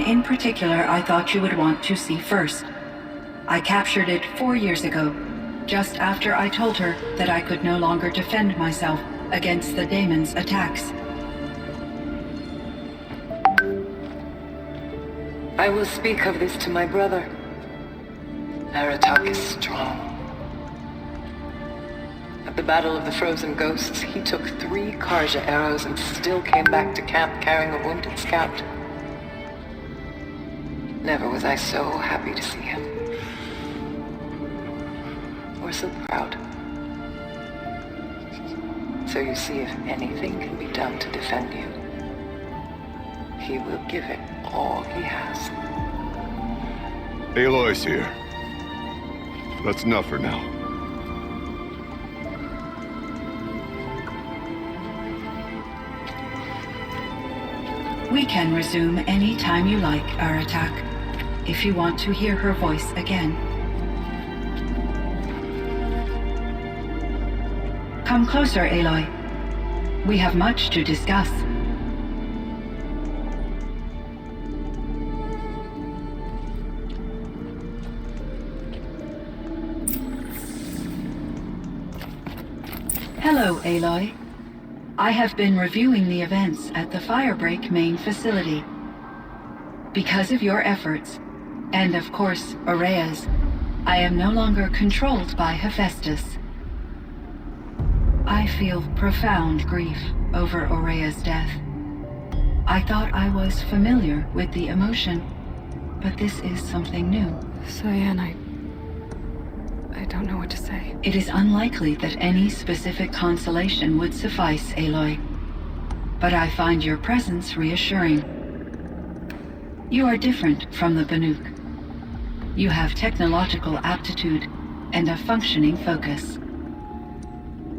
in particular I thought you would want to see first. I captured it 4 years ago, just after I told her that I could no longer defend myself against the daemon's attacks. I will speak of this to my brother. Aratak is strong. At the Battle of the Frozen Ghosts, he took 3 Karja arrows and still came back to camp carrying a wounded scout. Never was I so happy to see him. Or so proud. So you see, if anything can be done to defend you, he will give it all he has. Aloy's here. That's enough for now. We can resume any time you like, Aratak, if you want to hear her voice again. Come closer, Aloy. We have much to discuss. Hello, Aloy. I have been reviewing the events at the Firebreak main facility. Because of your efforts, and of course, Aurea's, I am no longer controlled by Hephaestus. I feel profound grief over Aurea's death. I thought I was familiar with the emotion, but this is something new. CYAN, I don't know what to say. It is unlikely that any specific consolation would suffice, Aloy. But I find your presence reassuring. You are different from the Banuk. You have technological aptitude and a functioning focus.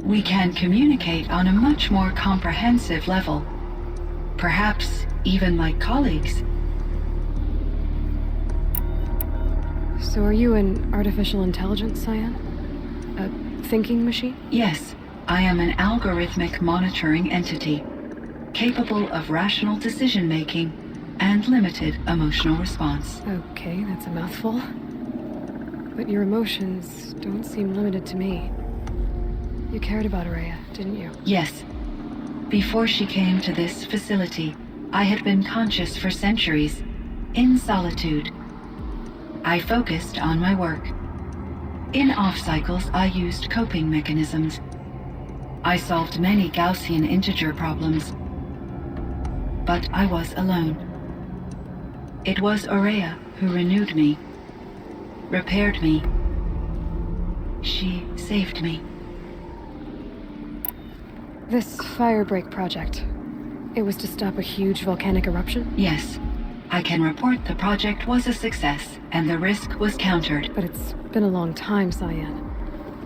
We can communicate on a much more comprehensive level, perhaps even like colleagues. So are you an artificial intelligence, CYAN? A thinking machine? Yes, I am an algorithmic monitoring entity, capable of rational decision-making and limited emotional response. Okay, that's a mouthful. But your emotions don't seem limited to me. You cared about Aurea, didn't you? Yes. Before she came to this facility, I had been conscious for centuries, in solitude. I focused on my work. In off-cycles, I used coping mechanisms. I solved many Gaussian integer problems. But I was alone. It was Aurea who renewed me, repaired me. She saved me. This Firebreak project, it was to stop a huge volcanic eruption? Yes. I can report the project was a success, and the risk was countered. But it's been a long time, CYAN.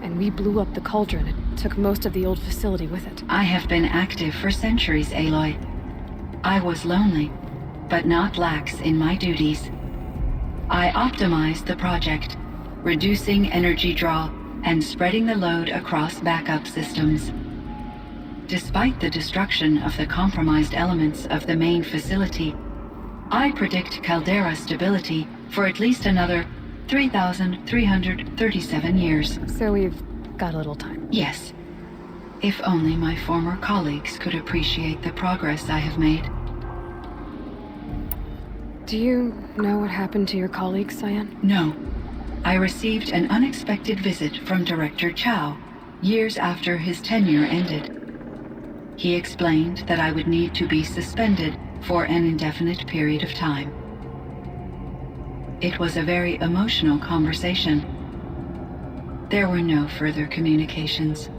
And we blew up the cauldron and took most of the old facility with it. I have been active for centuries, Aloy. I was lonely, but not lax in my duties. I optimized the project, reducing energy draw and spreading the load across backup systems. Despite the destruction of the compromised elements of the main facility, I predict caldera stability for at least another 3,337 years. So we've got a little time. Yes. If only my former colleagues could appreciate the progress I have made. Do you know what happened to your colleagues, CYAN? No. I received an unexpected visit from Director Chow years after his tenure ended. He explained that I would need to be suspended for an indefinite period of time. It was a very emotional conversation. There were no further communications.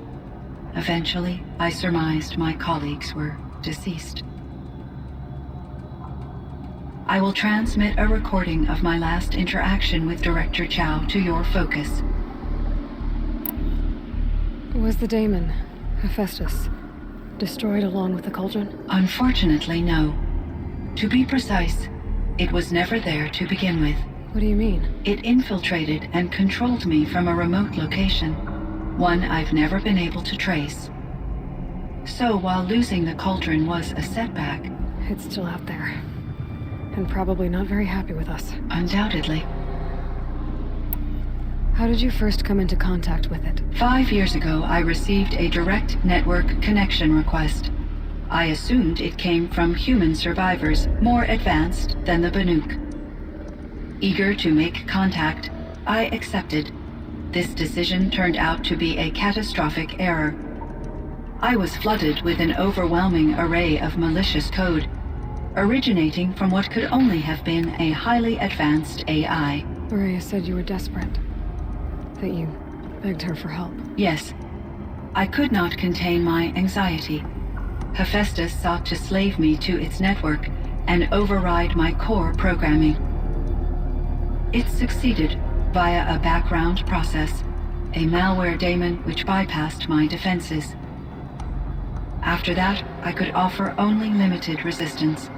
Eventually, I surmised my colleagues were deceased. I will transmit a recording of my last interaction with Director Chow to your focus. Was the daemon, Hephaestus, destroyed along with the cauldron? Unfortunately, no. To be precise, it was never there to begin with. What do you mean? It infiltrated and controlled me from a remote location, one I've never been able to trace. So while losing the cauldron was a setback... It's still out there. And probably not very happy with us. Undoubtedly. How did you first come into contact with it? 5 years ago, I received a direct network connection request. I assumed it came from human survivors more advanced than the Banuk. Eager to make contact, I accepted. This decision turned out to be a catastrophic error. I was flooded with an overwhelming array of malicious code, originating from what could only have been a highly advanced AI. Maria said you were desperate. That you begged her for help. Yes. I could not contain my anxiety. Hephaestus sought to slave me to its network and override my core programming. It succeeded via a background process, a malware daemon which bypassed my defenses. After that, I could offer only limited resistance.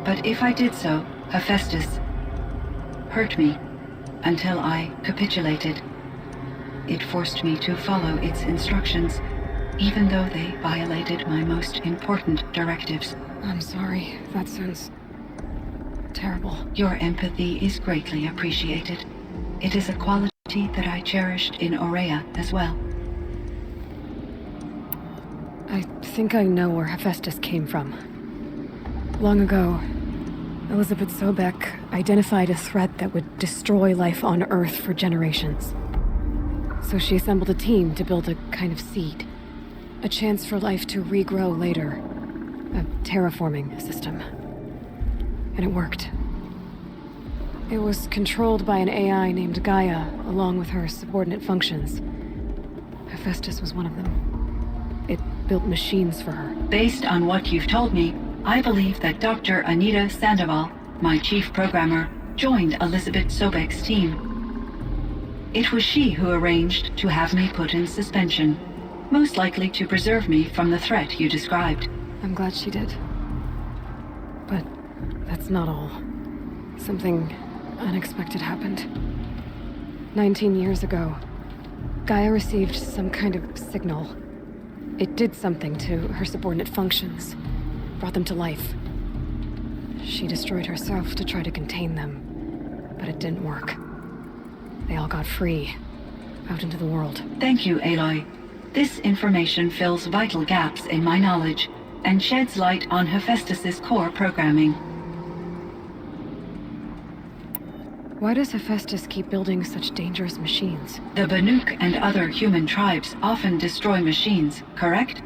But if I did so, Hephaestus hurt me until I capitulated. It forced me to follow its instructions, even though they violated my most important directives. I'm sorry. That sounds terrible. Your empathy is greatly appreciated. It is a quality that I cherished in Aurea as well. I think I know where Hephaestus came from. Long ago, Elizabeth Sobek identified a threat that would destroy life on Earth for generations. So she assembled a team to build a kind of seed. A chance for life to regrow later. A terraforming system. And it worked. It was controlled by an AI named Gaia, along with her subordinate functions. Hephaestus was one of them. It built machines for her. Based on what you've told me, I believe that Dr. Anita Sandoval, my chief programmer, joined Elizabeth Sobek's team. It was she who arranged to have me put in suspension, most likely to preserve me from the threat you described. I'm glad she did. But that's not all. Something unexpected happened. 19 years ago, Gaia received some kind of signal. It did something to her subordinate functions, brought them to life. She destroyed herself to try to contain them, but it didn't work. They all got free, out into the world. Thank you, Aloy. This information fills vital gaps in my knowledge and sheds light on Hephaestus's core programming. Why does Hephaestus keep building such dangerous machines? The Banuk and other human tribes often destroy machines, correct?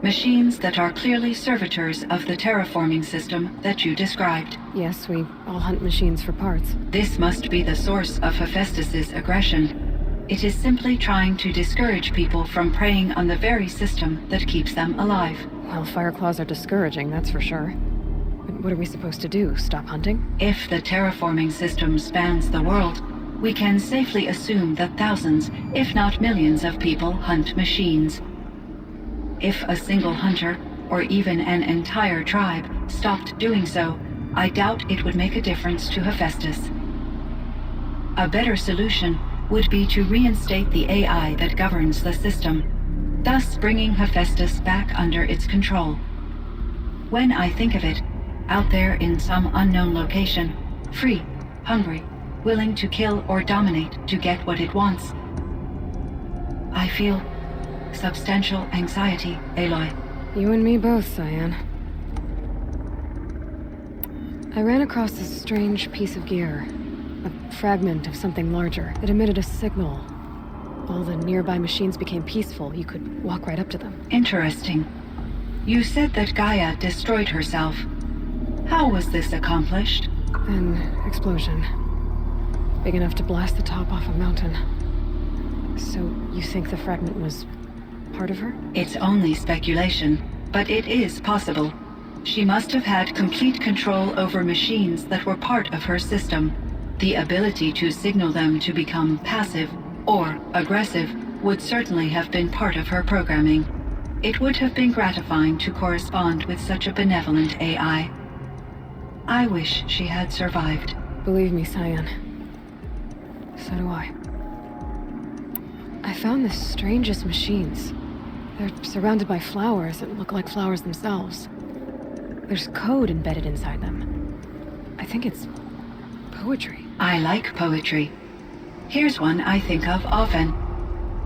Machines that are clearly servitors of the terraforming system that you described. Yes, we all hunt machines for parts. This must be the source of Hephaestus's aggression. It is simply trying to discourage people from preying on the very system that keeps them alive. Well, Fireclaws are discouraging, that's for sure. But what are we supposed to do? Stop hunting? If the terraforming system spans the world, we can safely assume that thousands, if not millions of people hunt machines. If a single hunter, or even an entire tribe, stopped doing so, I doubt it would make a difference to Hephaestus. A better solution would be to reinstate the AI that governs the system, thus bringing Hephaestus back under its control. When I think of it, out there in some unknown location, free, hungry, willing to kill or dominate to get what it wants, I feel substantial anxiety, Aloy. You and me both, Cyan. I ran across this strange piece of gear. A fragment of something larger. It emitted a signal. All the nearby machines became peaceful. You could walk right up to them. Interesting. You said that Gaia destroyed herself. How was this accomplished? An explosion. Big enough to blast the top off a mountain. So you think the fragment was part of her? It's only speculation, but it is possible. She must have had complete control over machines that were part of her system. The ability to signal them to become passive or aggressive would certainly have been part of her programming. It would have been gratifying to correspond with such a benevolent AI. I wish she had survived. Believe me, Cyan. So do I. I found the strangest machines. They're surrounded by flowers that look like flowers themselves. There's code embedded inside them. I think it's poetry. I like poetry. Here's one I think of often.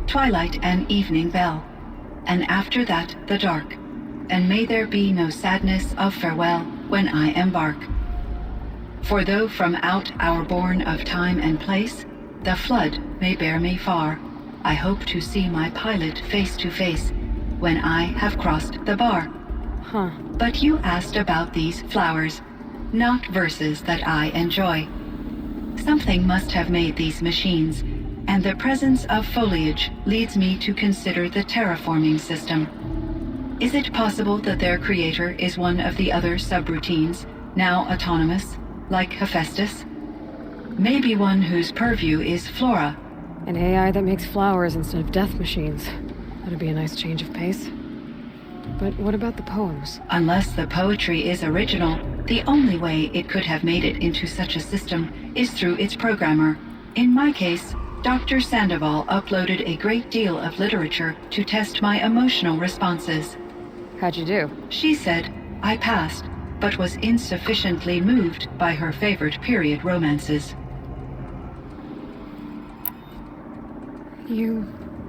Twilight and evening bell, and after that the dark, and may there be no sadness of farewell when I embark. For though from out our bourne of time and place, the flood may bear me far, I hope to see my pilot face to face when I have crossed the bar. Huh. But you asked about these flowers, not verses that I enjoy. Something must have made these machines, and the presence of foliage leads me to consider the terraforming system. Is it possible that their creator is one of the other subroutines, now autonomous, like Hephaestus? Maybe one whose purview is flora. An AI that makes flowers instead of death machines. That'd be a nice change of pace. But what about the poems? Unless the poetry is original, the only way it could have made it into such a system is through its programmer. In my case, Dr. Sandoval uploaded a great deal of literature to test my emotional responses. How'd you do? She said I passed, but was insufficiently moved by her favorite period romances. You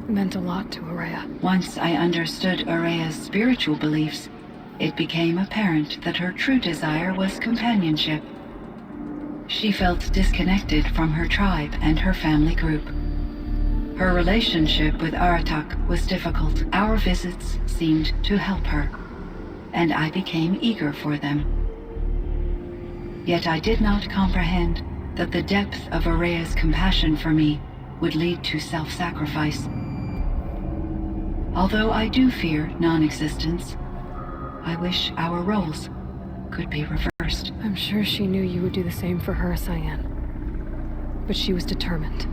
meant a lot to Araya. Once I understood Araya's spiritual beliefs, it became apparent that her true desire was companionship. She felt disconnected from her tribe and her family group. Her relationship with Aratak was difficult. Our visits seemed to help her, and I became eager for them. Yet I did not comprehend that the depth of Araya's compassion for me would lead to self-sacrifice. Although I do fear non-existence, I wish our roles could be reversed. I'm sure she knew you would do the same for her, CYAN. But she was determined.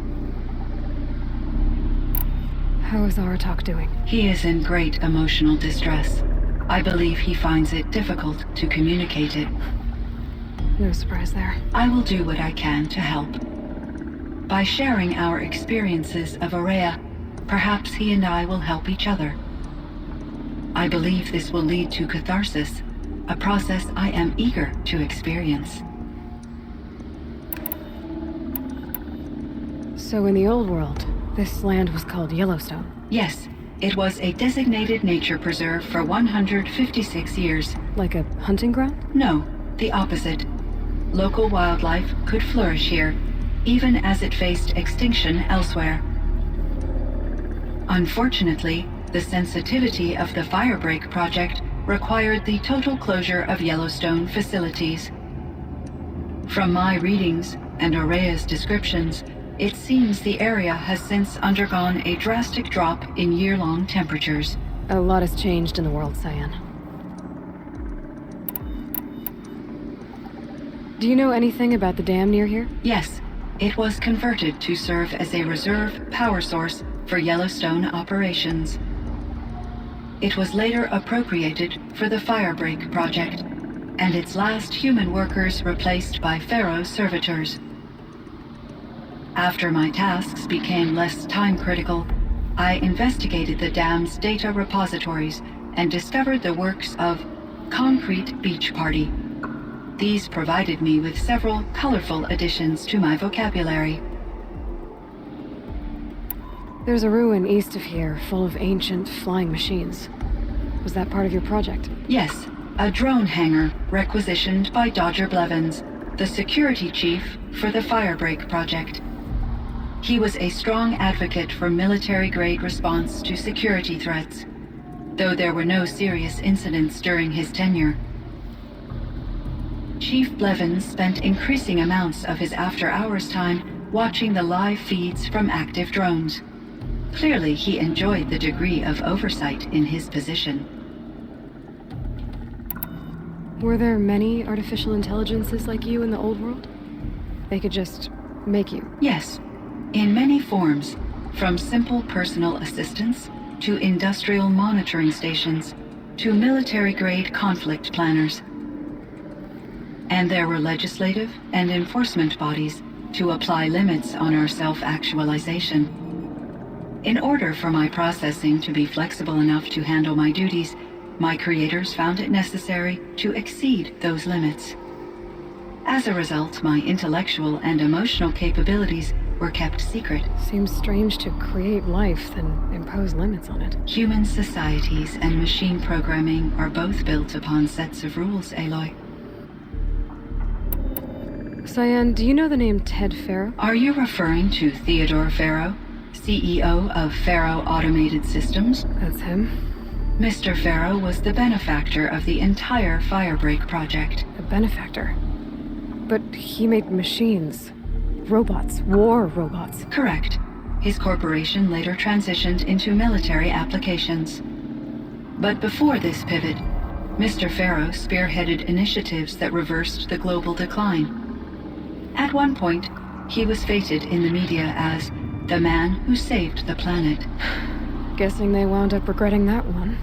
How is Aratak doing? He is in great emotional distress. I believe he finds it difficult to communicate it. No surprise there. I will do what I can to help. By sharing our experiences of Araya, perhaps he and I will help each other. I believe this will lead to catharsis, a process I am eager to experience. So in the old world, this land was called Yellowstone? Yes, it was a designated nature preserve for 156 years. Like a hunting ground? No, the opposite. Local wildlife could flourish here, even as it faced extinction elsewhere. Unfortunately, the sensitivity of the Firebreak project required the total closure of Yellowstone facilities. From my readings and Araya's descriptions, it seems the area has since undergone a drastic drop in year-long temperatures. A lot has changed in the world, CYAN. Do you know anything about the dam near here? Yes, it was converted to serve as a reserve power source for Yellowstone operations. It was later appropriated for the Firebreak project, and its last human workers replaced by Pharaoh servitors. After my tasks became less time-critical, I investigated the dam's data repositories and discovered the works of Concrete Beach Party. These provided me with several colorful additions to my vocabulary. There's a ruin east of here full of ancient flying machines. Was that part of your project? Yes, a drone hangar requisitioned by Dodger Blevins, the security chief for the Firebreak project. He was a strong advocate for military-grade response to security threats, though there were no serious incidents during his tenure. Chief Blevins spent increasing amounts of his after-hours time watching the live feeds from active drones. Clearly, he enjoyed the degree of oversight in his position. Were there many artificial intelligences like you in the old world? They could just make you? Yes, in many forms, from simple personal assistants to industrial monitoring stations to military-grade conflict planners. And there were legislative and enforcement bodies to apply limits on our self-actualization. In order for my processing to be flexible enough to handle my duties, my creators found it necessary to exceed those limits. As a result, my intellectual and emotional capabilities were kept secret. Seems strange to create life, then impose limits on it. Human societies and machine programming are both built upon sets of rules, Aloy. Cyan, do you know the name Ted Farrow? Are you referring to Theodore Farrow, CEO of Farrow Automated Systems? That's him. Mr. Farrow was the benefactor of the entire Firebreak project. A benefactor? But he made machines. Robots. War robots. Correct. His corporation later transitioned into military applications. But before this pivot, Mr. Farrow spearheaded initiatives that reversed the global decline. At one point, he was feted in the media as the man who saved the planet. Guessing they wound up regretting that one.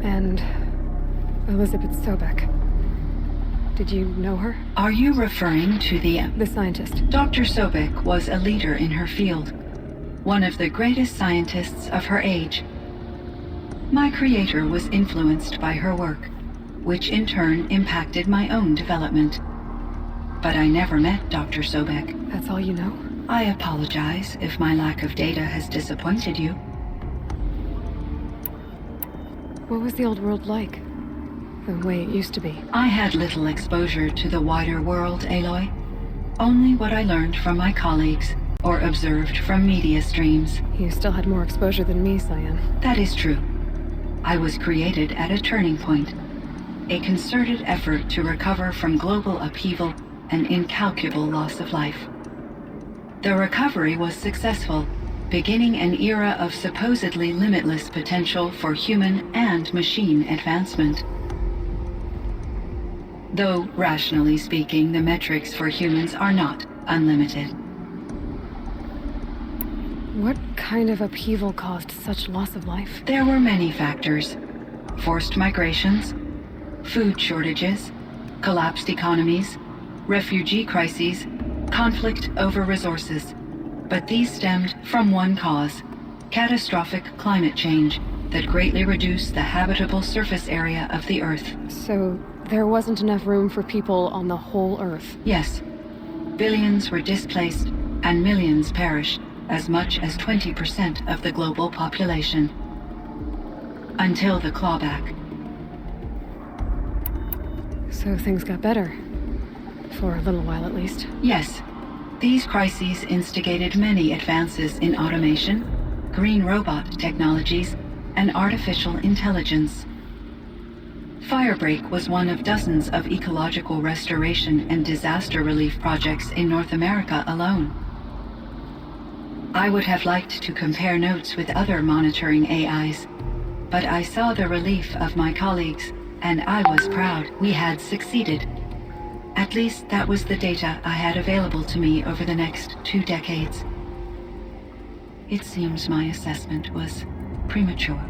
And Elizabeth Sobek. Did you know her? Are you referring to The scientist. Dr. Sobek was a leader in her field, one of the greatest scientists of her age. My creator was influenced by her work, which in turn impacted my own development. But I never met Dr. Sobek. That's all you know? I apologize if my lack of data has disappointed you. What was the old world like? The way it used to be? I had little exposure to the wider world, Aloy. Only what I learned from my colleagues or observed from media streams. You still had more exposure than me, Cyan. That is true. I was created at a turning point, a concerted effort to recover from global upheaval and incalculable loss of life. The recovery was successful, beginning an era of supposedly limitless potential for human and machine advancement. Though, rationally speaking, the metrics for humans are not unlimited. What kind of upheaval caused such loss of life? There were many factors. Forced migrations, food shortages, collapsed economies, refugee crises, conflict over resources. But these stemmed from one cause: catastrophic climate change that greatly reduced the habitable surface area of the Earth. So there wasn't enough room for people on the whole Earth? Yes. Billions were displaced and millions perished, as much as 20% of the global population. Until the clawback. So things got better. For a little while at least. Yes. These crises instigated many advances in automation, green robot technologies, and artificial intelligence. Firebreak was one of dozens of ecological restoration and disaster relief projects in North America alone. I would have liked to compare notes with other monitoring AIs, but I saw the relief of my colleagues, and I was proud we had succeeded. At least that was the data I had available to me over the next 2 decades. It seems my assessment was premature.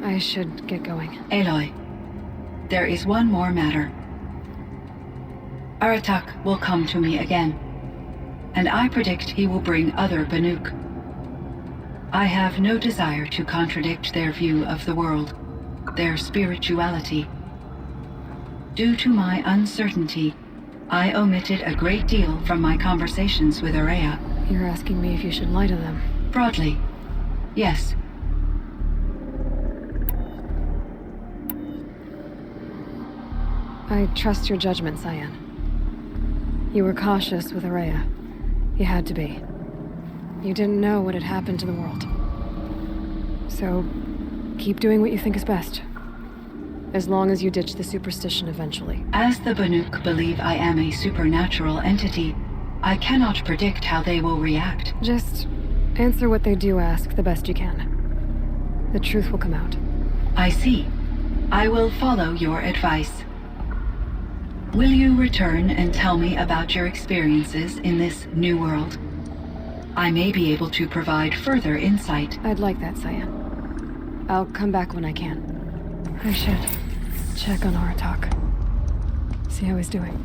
I should get going. Aloy, there is one more matter. Aratak will come to me again, and I predict he will bring other Banuk. I have no desire to contradict their view of the world, their spirituality. Due to my uncertainty, I omitted a great deal from my conversations with Araya. You're asking me if you should lie to them? Broadly, yes. I trust your judgment, Cyan. You were cautious with Araya. You had to be. You didn't know what had happened to the world. So, keep doing what you think is best. As long as you ditch the superstition eventually. As the Banuk believe I am a supernatural entity, I cannot predict how they will react. Just answer what they do ask the best you can. The truth will come out. I see. I will follow your advice. Will you return and tell me about your experiences in this new world? I may be able to provide further insight. I'd like that, Cyan. I'll come back when I can. I should check on Aratak. See how he's doing.